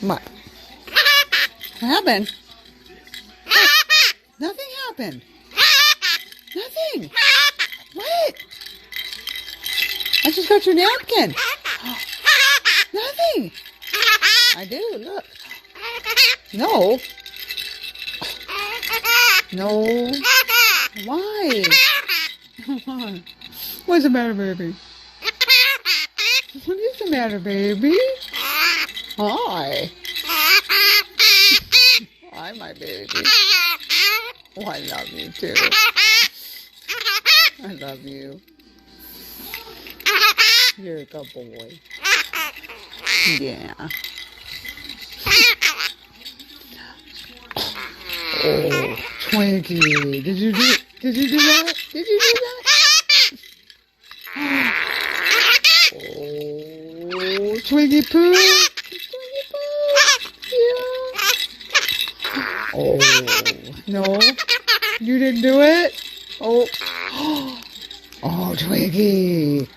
What? What happened? Nothing happened. Nothing. What? I just got your napkin. Nothing. I do, look. No. No. Why? What's the matter, baby? What is the matter, baby? Hi. Hi, my baby. Oh, I love you, too. I love you. You're a good boy. Yeah. Oh, Twinkie. Did you do that? Did you do that? Oh, Twinkie poo. Twinkie poo. Yeah. Oh, no. You didn't do it? Oh. Oh, Twinkie.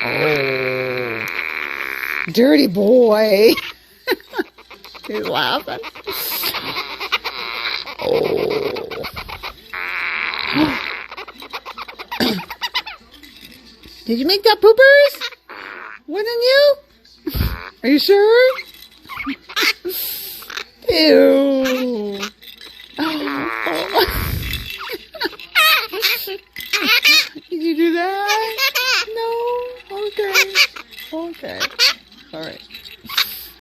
Oh. Dirty boy. He's laughing. Oh. Did you make that poopers? Wasn't you? Are you sure? Ew.